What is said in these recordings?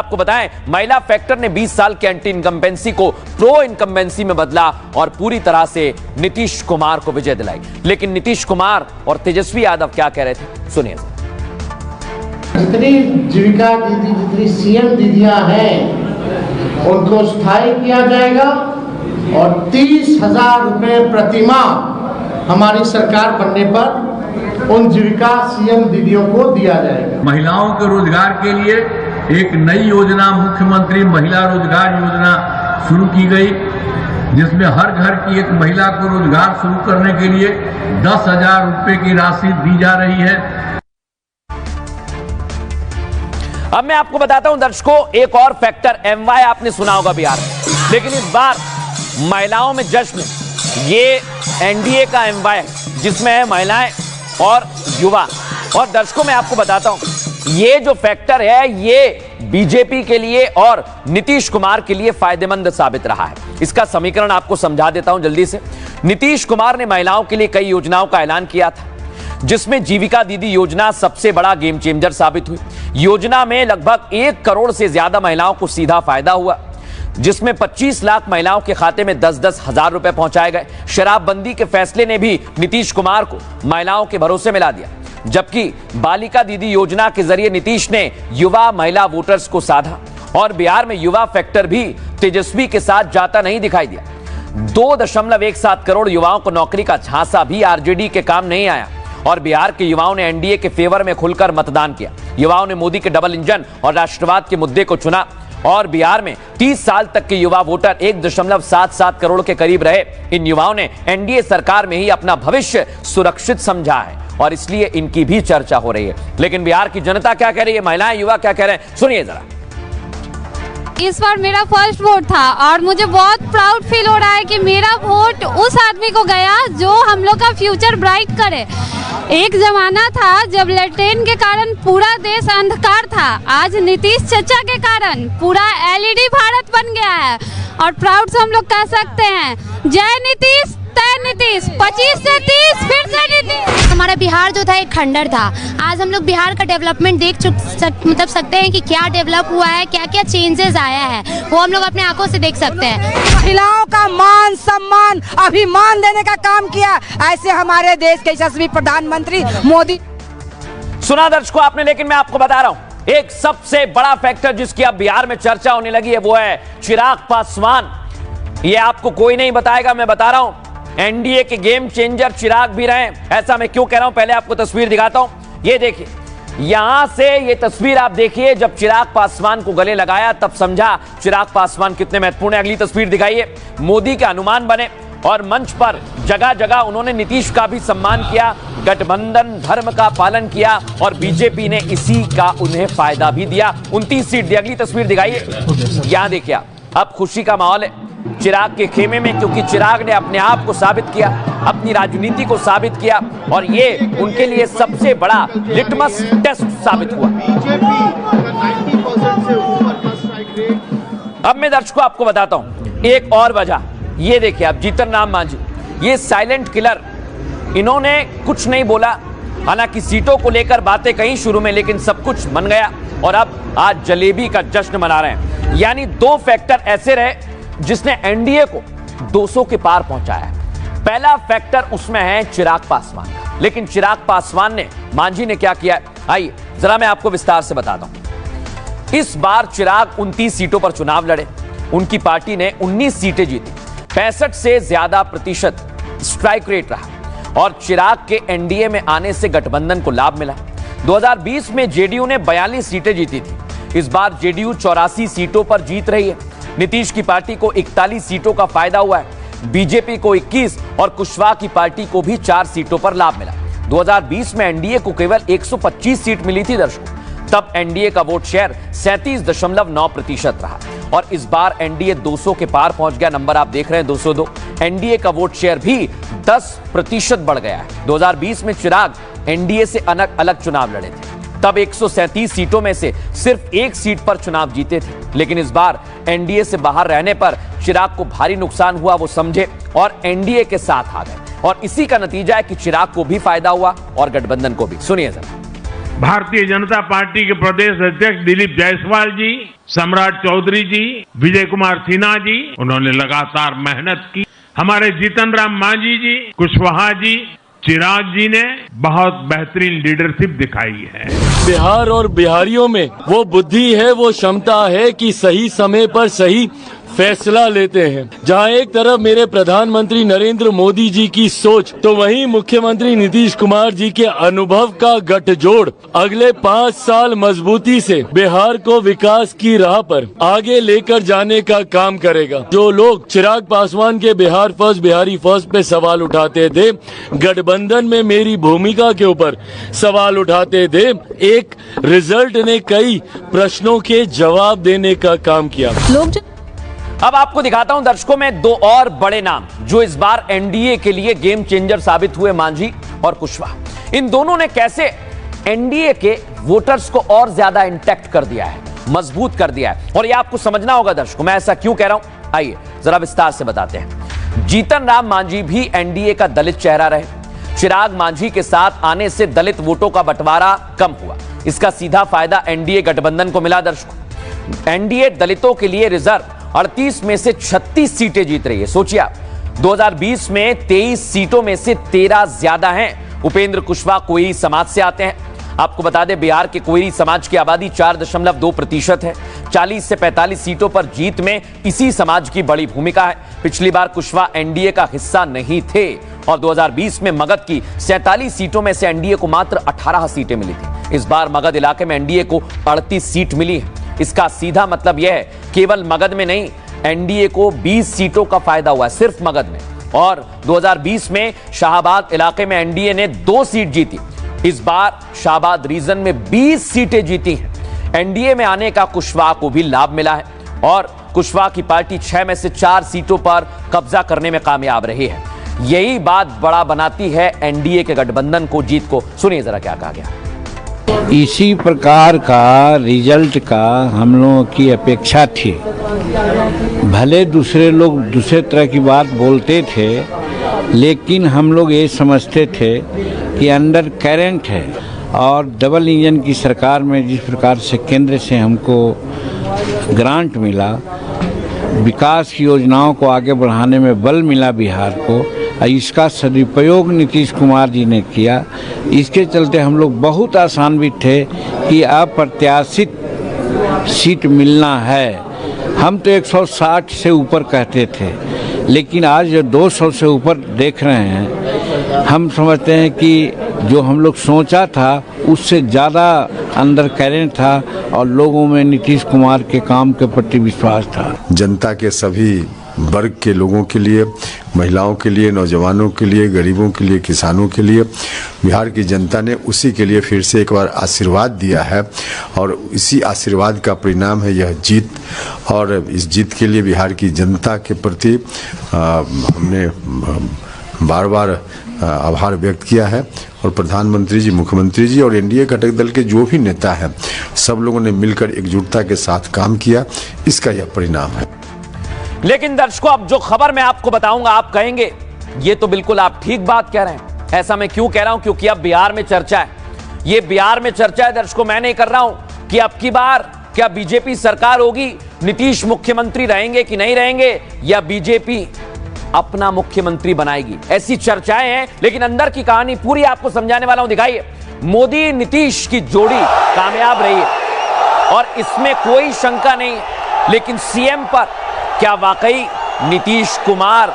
आपको बताएं, महिला फैक्टर ने 20 साल के एंटी इनकम्बेंसी को प्रो इनकम्बेंसी में बदला और पूरी तरह से नीतीश कुमार को विजय दिलाई। लेकिन नीतीश कुमार और तेजस्वी यादव क्या कह रहे थे, सुनिए। जितनी जीविका दीदी, जितनी सीएम दीदियां हैं, उनको स्थायी किया जाएगा और 30,000 रुपए प्रति माह हमारी सरकार बनने पर उन जीविका सीएम दीदियों को दिया जाएगा। महिलाओं के रोजगार के लिए एक नई योजना, मुख्यमंत्री महिला रोजगार योजना शुरू की गई, जिसमें हर घर की एक महिला को रोजगार शुरू करने के लिए 10,000 रुपए की राशि दी जा रही है। अब मैं आपको बताता हूं दर्शकों, एक और फैक्टर एमवाय आपने सुना होगा बिहार में, लेकिन इस बार महिलाओं में जश्न। ये एनडीए का एमवाय जिसमें है महिलाएं और युवा। और दर्शकों मैं आपको बताता हूं, ये जो फैक्टर है ये बीजेपी के लिए और नीतीश कुमार के लिए फायदेमंद साबित रहा है। इसका समीकरण आपको समझा देता हूं जल्दी से। नीतीश कुमार ने महिलाओं के लिए कई योजनाओं का ऐलान किया था, जिसमें जीविका दीदी योजना सबसे बड़ा गेम चेंजर साबित हुई। योजना में लगभग 1 करोड़ से ज्यादा महिलाओं को सीधा फायदा हुआ, जिसमें 25 लाख महिलाओं के खाते में 10-10 हजार रुपए पहुंचाए गए। शराबबंदी के फैसले ने भी नीतीश कुमार को महिलाओं के भरोसे में ला दिया, जबकि बालिका दीदी योजना के जरिए नीतीश ने युवा महिला वोटर्स को साधा। और बिहार में युवा फैक्टर भी तेजस्वी के साथ जाता नहीं दिखाई दिया। 2.17 करोड़ युवाओं को नौकरी का झांसा भी आरजेडी के काम नहीं आया और बिहार के युवाओं ने एनडीए के फेवर में खुलकर मतदान किया। युवाओं ने मोदी के डबल इंजन और राष्ट्रवाद के मुद्दे को चुना और बिहार में 30 साल तक के युवा वोटर 1.77 करोड़ के करीब रहे। इन युवाओं ने एनडीए सरकार में ही अपना भविष्य सुरक्षित समझा है और इसलिए इनकी भी चर्चा हो रही है। लेकिन बिहार की जनता क्या कह रही है, महिलाएं युवा क्या कह रहे हैं, सुनिए जरा। इस बार मेरा फर्स्ट वोट था और मुझे बहुत प्राउड फील हो रहा है कि मेरा वोट उस आदमी को गया जो हम लोग का फ्यूचर ब्राइट करे। एक जमाना था जब लैट्रिन के कारण पूरा देश अंधकार था, आज नीतीश चाचा के कारण पूरा एलईडी भारत बन गया है और प्राउड से हम लोग कह सकते हैं, जय नीतीश तय नीतीश, 25 से 30 फिर से नीतीश। हमारा बिहार जो था एक खंडर था, आज हम लोग बिहार का डेवलपमेंट देख मतलब सकते हैं कि क्या डेवलप हुआ है, क्या क्या चेंजेस आया है, वो हम लोग अपने आंखों से देख सकते हैं। महिलाओं का मान सम्मान अभिमान देने का काम किया, ऐसे हमारे देश के यशस्वी प्रधानमंत्री मोदी। सुना दर्शकों आपने, लेकिन मैं आपको बता रहा हूं एक सबसे बड़ा फैक्टर जिसकी अब बिहार में चर्चा होने लगी है, वो है चिराग पासवान। ये आपको कोई नहीं बताएगा, मैं बता रहा हूं। एनडीए के गेम चेंजर चिराग भी रहे। ऐसा मैं क्यों कह रहा हूं, पहले आपको तस्वीर दिखाता हूं। ये देखिए, यहां से ये तस्वीर आप देखिए, जब चिराग पासवान को गले लगाया तब समझा चिराग पासवान कितने महत्वपूर्ण है। अगली तस्वीर दिखाइए, मोदी के अनुमान बने और मंच पर जगह जगह उन्होंने नीतीश का भी सम्मान किया, गठबंधन धर्म का पालन किया और बीजेपी ने इसी का उन्हें फायदा भी दिया, 29 सीट दी। अगली तस्वीर दिखाइए, यहां देखिए, अब खुशी का माहौल है चिराग के खेमे में, क्योंकि चिराग ने अपने आप को साबित किया, अपनी राजनीति को साबित किया और ये उनके लिए सबसे बड़ा लिटमस टेस्ट साबित हुआ। अब मैं दर्शकों आपको बताता हूं एक और वजह। ये देखिए, अब जीतन राम मांझी, ये साइलेंट किलर, इन्होंने कुछ नहीं बोला। हालांकि सीटों को लेकर बातें कहीं शुरू में, लेकिन सब कुछ बन गया और अब आज जलेबी का जश्न मना रहे हैं। यानी 2 फैक्टर ऐसे रहे जिसने एनडीए को 200 के पार पहुंचाया। पहला फैक्टर उसमें है चिराग पासवान का, लेकिन चिराग पासवान ने, मांझी ने क्या किया, आइए जरा मैं आपको विस्तार से बताता हूं। इस बार चिराग 29 सीटों पर चुनाव लड़े, उनकी पार्टी ने 19 सीटें जीती, 65 से ज्यादा प्रतिशत स्ट्राइक रेट रहा और चिराग के एनडीए में आने से गठबंधन को लाभ मिला। 2020 में जेडीयू ने 42 सीटें जीती थी, इस बार जेडीयू 84 सीटों पर जीत रही है। नीतीश की पार्टी को 41 सीटों का फायदा हुआ है, बीजेपी को 21 और कुशवाहा की पार्टी को भी 4 सीटों पर लाभ मिला। 2020 में एनडीए को केवल 125 सीट मिली थी दर्शकों, तब एनडीए का वोट शेयर 37.9% रहा और इस बार एनडीए 200 के पार पहुंच गया। नंबर आप देख रहे हैं 202। एनडीए का वोट शेयर भी 10% बढ़ गया है। 2020 में चिराग एनडीए से अलग चुनाव लड़े थे, तब 137 सीटों में से सिर्फ 1 सीट पर चुनाव जीते थे, लेकिन इस बार एनडीए से बाहर रहने पर चिराग को भारी नुकसान हुआ, वो समझे और एनडीए के साथ आ गए और इसी का नतीजा है कि चिराग को भी फायदा हुआ और गठबंधन को भी। सुनिए जरा। भारतीय जनता पार्टी के प्रदेश अध्यक्ष दिलीप जायसवाल जी, सम्राट चौधरी जी, विजय कुमार सिन्हा जी, उन्होंने लगातार मेहनत की। हमारे जीतन राम मांझी जी, कुशवाहा जी, चिराग जी ने बहुत बेहतरीन लीडरशिप दिखाई है। बिहार और बिहारियों में वो बुद्धि है, वो क्षमता है कि सही समय पर सही फैसला लेते हैं। जहां एक तरफ मेरे प्रधानमंत्री नरेंद्र मोदी जी की सोच, तो वहीं मुख्यमंत्री नीतीश कुमार जी के अनुभव का गठजोड़ अगले 5 साल मजबूती से बिहार को विकास की राह पर आगे लेकर जाने का काम करेगा। जो लोग चिराग पासवान के बिहार फर्स्ट, बिहारी फर्स्ट पे सवाल उठाते थे, गठबंधन में मेरी भूमिका के ऊपर सवाल उठाते थे, एक रिजल्ट ने कई प्रश्नों के जवाब देने का काम किया। अब आपको दिखाता हूं दर्शकों में 2 और बड़े नाम जो इस बार एनडीए के लिए गेम चेंजर साबित हुए, मांझी और कुशवाहा। इन दोनों ने कैसे एनडीए के वोटर्स को और ज्यादा इंटैक्ट कर दिया है, मजबूत कर दिया है, और ये आपको समझना होगा दर्शकों। मैं ऐसा क्यों कह रहा हूं, आइए जरा विस्तार से बताते हैं। जीतन राम मांझी भी एनडीए का दलित चेहरा रहे। चिराग मांझी के साथ आने से दलित वोटों का बंटवारा कम हुआ। इसका सीधा फायदा एनडीए गठबंधन को मिला। दर्शकों, एनडीए दलितों के लिए रिजर्व 38 में से 36 सीटें जीत रही है। सोचिए आप, 2020 में 23 सीटों में से 13 ज्यादा हैं। उपेंद्र कुशवाहा कोयरी समाज से आते हैं। आपको बता दें, बिहार के कोयरी समाज की आबादी 4.2% है। 40 से 45 सीटों पर जीत में इसी समाज की बड़ी भूमिका है। पिछली बार कुशवाहा एनडीए का हिस्सा नहीं थे और 2020 में मगध की 47 सीटों में से एनडीए को मात्र 18 सीटें मिली थी। इस बार मगध इलाके में एनडीए को 38 सीट मिली है। इसका सीधा मतलब यह है, केवल मगध में नहीं, एनडीए को 20 सीटों का फायदा हुआ है सिर्फ मगध में। और 2020 में शाहबाद इलाके में एनडीए ने 2 सीट जीती। इस बार शाहबाद रीजन में 20 सीटें जीती हैं। एनडीए में आने का कुशवाहा को भी लाभ मिला है और कुशवाहा की पार्टी 6 में से 4 सीटों पर कब्जा करने में कामयाब रही है। यही बात बड़ा बनाती है एनडीए के गठबंधन को, जीत को। सुनिए जरा क्या कहा गया। इसी प्रकार का रिजल्ट का हम लोगों की अपेक्षा थी। भले दूसरे लोग दूसरे तरह की बात बोलते थे, लेकिन हम लोग ये समझते थे कि अंडर करंट है और डबल इंजन की सरकार में जिस प्रकार से केंद्र से हमको ग्रांट मिला, विकास की योजनाओं को आगे बढ़ाने में बल मिला बिहार को, इसका सदुपयोग नीतीश कुमार जी ने किया। इसके चलते हम लोग बहुत आशान्वित थे कि अप्रत्याशित सीट मिलना है। हम तो 160 से ऊपर कहते थे, लेकिन आज जो 200 से ऊपर देख रहे हैं, हम समझते हैं कि जो हम लोग सोचा था उससे ज़्यादा अंडर करंट था और लोगों में नीतीश कुमार के काम के प्रति विश्वास था। जनता के सभी वर्ग के लोगों के लिए, महिलाओं के लिए, नौजवानों के लिए, गरीबों के लिए, किसानों के लिए बिहार की जनता ने उसी के लिए फिर से एक बार आशीर्वाद दिया है और इसी आशीर्वाद का परिणाम है यह जीत। और इस जीत के लिए बिहार की जनता के प्रति हमने बार बार आभार व्यक्त किया है और प्रधानमंत्री जी, मुख्यमंत्री जी और एनडीए घटक दल के जो भी नेता हैं, सब लोगों ने मिलकर एकजुटता के साथ काम किया। इसका यह परिणाम है। लेकिन दर्शकों, अब जो खबर मैं आपको बताऊंगा, आप कहेंगे ये तो बिल्कुल आप ठीक बात कह रहे हैं। ऐसा मैं क्यों कह रहा हूं? क्योंकि अब बिहार में चर्चा है। ये बिहार में चर्चा है दर्शकों, मैं नहीं कर रहा हूं कि अब की बार क्या बीजेपी सरकार होगी, नीतीश मुख्यमंत्री रहेंगे कि नहीं रहेंगे, या बीजेपी अपना मुख्यमंत्री बनाएगी। ऐसी चर्चाएं हैं, लेकिन अंदर की कहानी पूरी आपको समझाने वाला हूं। दिखाइए, मोदी नीतीश की जोड़ी कामयाब रही है और इसमें कोई शंका नहीं। लेकिन सीएम पर क्या वाकई नीतीश कुमार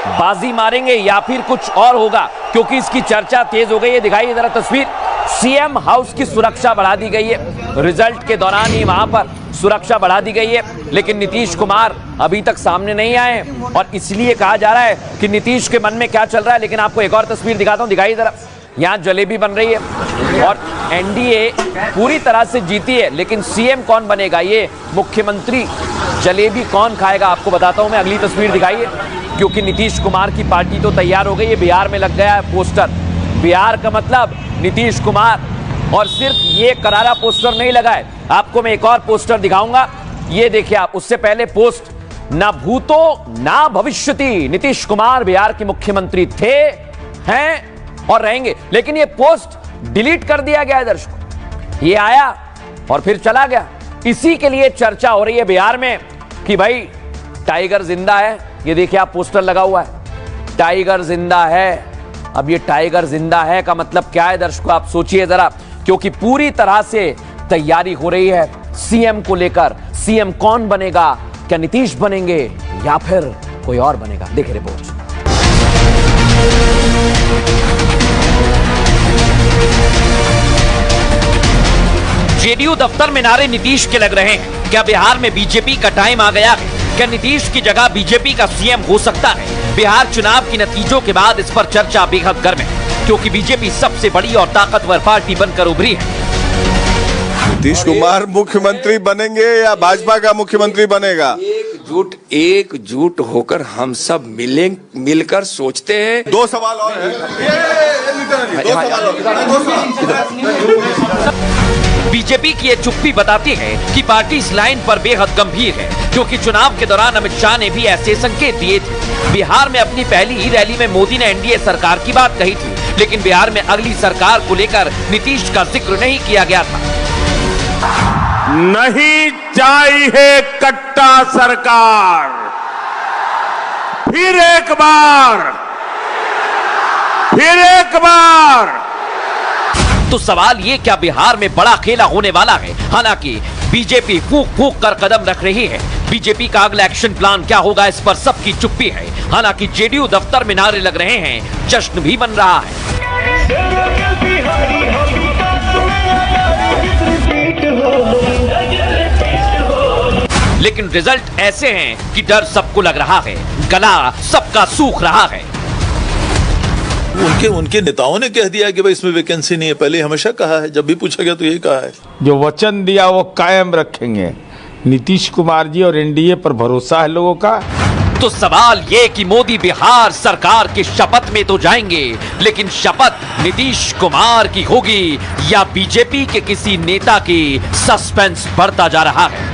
बाजी मारेंगे या फिर कुछ और होगा? क्योंकि इसकी चर्चा तेज हो गई है। दिखाइए जरा तस्वीर। सीएम हाउस की सुरक्षा बढ़ा दी गई है। रिजल्ट के दौरान ही वहां पर सुरक्षा बढ़ा दी गई है, लेकिन नीतीश कुमार अभी तक सामने नहीं आए हैं और इसलिए कहा जा रहा है कि नीतीश के मन में क्या चल रहा है। लेकिन आपको एक और तस्वीर दिखाता हूं, दिखाइए जरा। यहां जलेबी बन रही है और एनडीए पूरी तरह से जीती है, लेकिन सीएम कौन बनेगा, ये मुख्यमंत्री जलेबी कौन खाएगा, आपको बताता हूं मैं। अगली तस्वीर दिखाइए, क्योंकि नीतीश कुमार की पार्टी तो तैयार हो गई है। बिहार में लग गया है पोस्टर। बिहार का मतलब नीतीश कुमार, और सिर्फ ये करारा पोस्टर नहीं लगा है। आपको मैं एक और पोस्टर दिखाऊंगा, ये देखिए आप। उससे पहले पोस्ट, ना भूतो ना भविष्यति, नीतीश कुमार बिहार के मुख्यमंत्री थे, हैं और रहेंगे। लेकिन ये पोस्ट डिलीट कर दिया गया है दर्शकों। ये आया और फिर चला गया। इसी के लिए चर्चा हो रही है बिहार में कि भाई टाइगर जिंदा है। ये देखिए आप, पोस्टर लगा हुआ है, टाइगर जिंदा है। अब ये टाइगर जिंदा है का मतलब क्या है दर्शकों, आप सोचिए जरा, क्योंकि पूरी तरह से तैयारी हो रही है सीएम को लेकर। सीएम कौन बनेगा? क्या नीतीश बनेंगे या फिर कोई और बनेगा? देखिए रिपोर्ट। जेडीयू दफ्तर में नारे नीतीश के लग रहे हैं। क्या बिहार में बीजेपी का टाइम आ गया है? क्या नीतीश की जगह बीजेपी का सीएम हो सकता है? बिहार चुनाव के नतीजों के बाद इस पर चर्चा बेहद गर्म है, क्योंकि बीजेपी सबसे बड़ी और ताकतवर पार्टी बनकर उभरी है। नीतीश कुमार मुख्यमंत्री बनेंगे या भाजपा का मुख्यमंत्री बनेगा? एकजुट होकर हम सब मिलकर सोचते हैं। दो सवाल और बीजेपी की ये चुप्पी बताती है कि पार्टी इस लाइन पर बेहद गंभीर है, क्योंकि चुनाव के दौरान अमित शाह ने भी ऐसे संकेत दिए थे। बिहार में अपनी पहली ही रैली में मोदी ने एनडीए सरकार की बात कही थी, लेकिन बिहार में अगली सरकार को लेकर नीतीश का जिक्र नहीं किया गया था। नहीं चाहिए कट्टा सरकार, फिर एक बार। तो सवाल ये, क्या बिहार में बड़ा खेला होने वाला है? हालांकि बीजेपी फूंक फूंक कर कदम रख रही है। बीजेपी का अगला एक्शन प्लान क्या होगा, इस पर सबकी चुप्पी है। हालांकि जेडीयू दफ्तर में नारे लग रहे हैं, जश्न भी बन रहा है। लेकिन रिजल्ट ऐसे हैं कि डर सबको लग रहा है, गला सबका सूख रहा है। उनके नेताओं ने कह दिया कि भाई इसमें वैकेंसी नहीं है। पहले हमेशा कहा है, जब भी पूछा गया तो यही कहा है। जो वचन दिया वो कायम रखेंगे। नीतीश कुमार जी और एनडीए पर भरोसा है लोगों का। तो सवाल ये कि मोदी बिहार सरकार की शपथ में तो जाएंगे, लेकिन शपथ नीतीश कुमार की होगी या बीजेपी के किसी नेता की? सस्पेंस बढ़ता जा रहा है।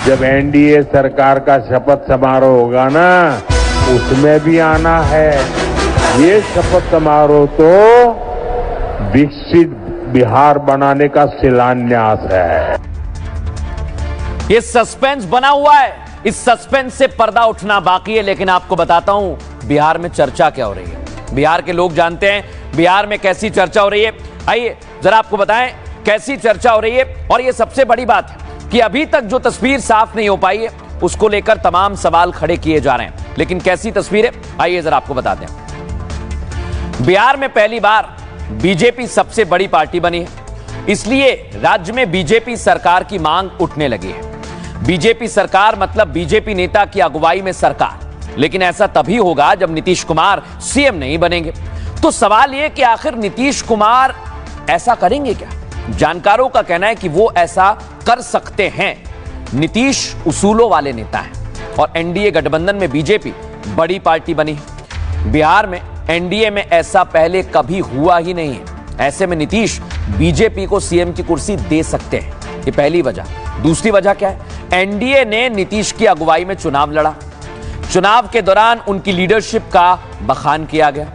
जब एनडीए सरकार का शपथ समारोह होगा ना, उसमें भी आना है। ये शपथ समारोह तो विकसित बिहार बनाने का शिलान्यास है। ये सस्पेंस बना हुआ है, इस सस्पेंस से पर्दा उठना बाकी है। लेकिन आपको बताता हूं बिहार में चर्चा क्या हो रही है। बिहार के लोग जानते हैं बिहार में कैसी चर्चा हो रही है। आइए जरा आपको बताएं कैसी चर्चा हो रही है। और ये सबसे बड़ी बात है कि अभी तक जो तस्वीर साफ नहीं हो पाई है, उसको लेकर तमाम सवाल खड़े किए जा रहे हैं। लेकिन कैसी तस्वीर है, आइए जरा आपको बताते हैं। बिहार में पहली बार बीजेपी सबसे बड़ी पार्टी बनी है, इसलिए राज्य में बीजेपी सरकार की मांग उठने लगी है। बीजेपी सरकार मतलब बीजेपी नेता की अगुवाई में सरकार। लेकिन ऐसा तभी होगा जब नीतीश कुमार सीएम नहीं बनेंगे। तो सवाल यह कि आखिर नीतीश कुमार ऐसा करेंगे क्या? जानकारों का कहना है कि वो ऐसा कर सकते हैं। नीतीश उसूलों वाले नेता हैं और एनडीए गठबंधन में बीजेपी बड़ी पार्टी बनी है। बिहार में एनडीए में ऐसा पहले कभी हुआ ही नहीं है। ऐसे में नीतीश बीजेपी को सीएम की कुर्सी दे सकते हैं। ये पहली वजह। दूसरी वजह क्या है? एनडीए ने नीतीश की अगुवाई में चुनाव लड़ा। चुनाव के दौरान उनकी लीडरशिप का बखान किया गया,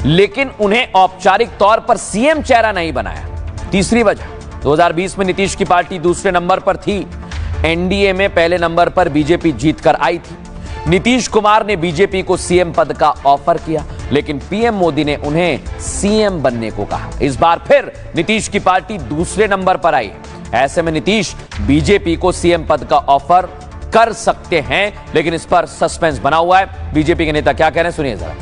लेकिन उन्हें औपचारिक तौर पर सीएम चेहरा नहीं बनाया। तीसरी वजह, 2020 में नीतीश की पार्टी दूसरे नंबर पर थी, एनडीए में पहले नंबर पर बीजेपी जीतकर आई थी। नीतीश कुमार ने बीजेपी को सीएम पद का ऑफर किया, लेकिन पीएम मोदी ने उन्हें सीएम बनने को कहा। इस बार फिर नीतीश की पार्टी दूसरे नंबर पर आई। ऐसे में नीतीश बीजेपी को सीएम पद का ऑफर कर सकते हैं, लेकिन इस पर सस्पेंस बना हुआ है। बीजेपी के नेता क्या कह रहे हैं, सुनिए जरा।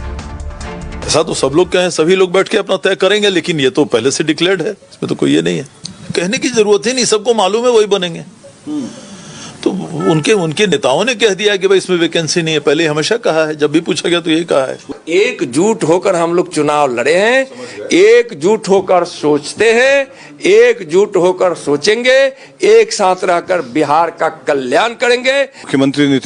ऐसा तो सब लोग कहें, सभी लोग बैठ के अपना तय करेंगे, लेकिन ये तो पहले से डिक्लेयर्ड है, इसमें तो कोई ये नहीं है, कहने की जरूरत ही नहीं, सबको मालूम है वही बनेंगे। तो उनके नेताओं ने कह दिया कि भाई इसमें वैकेंसी नहीं है। पहले हमेशा कहा है, जब भी पूछा गया तो यही कहा है। एकजुट होकर हम लोग चुनाव लड़े हैं, एकजुट होकर सोचते हैं, एकजुट होकर सोचेंगे, एक साथ रहकर बिहार का कल्याण करेंगे। मुख्यमंत्री नीतीश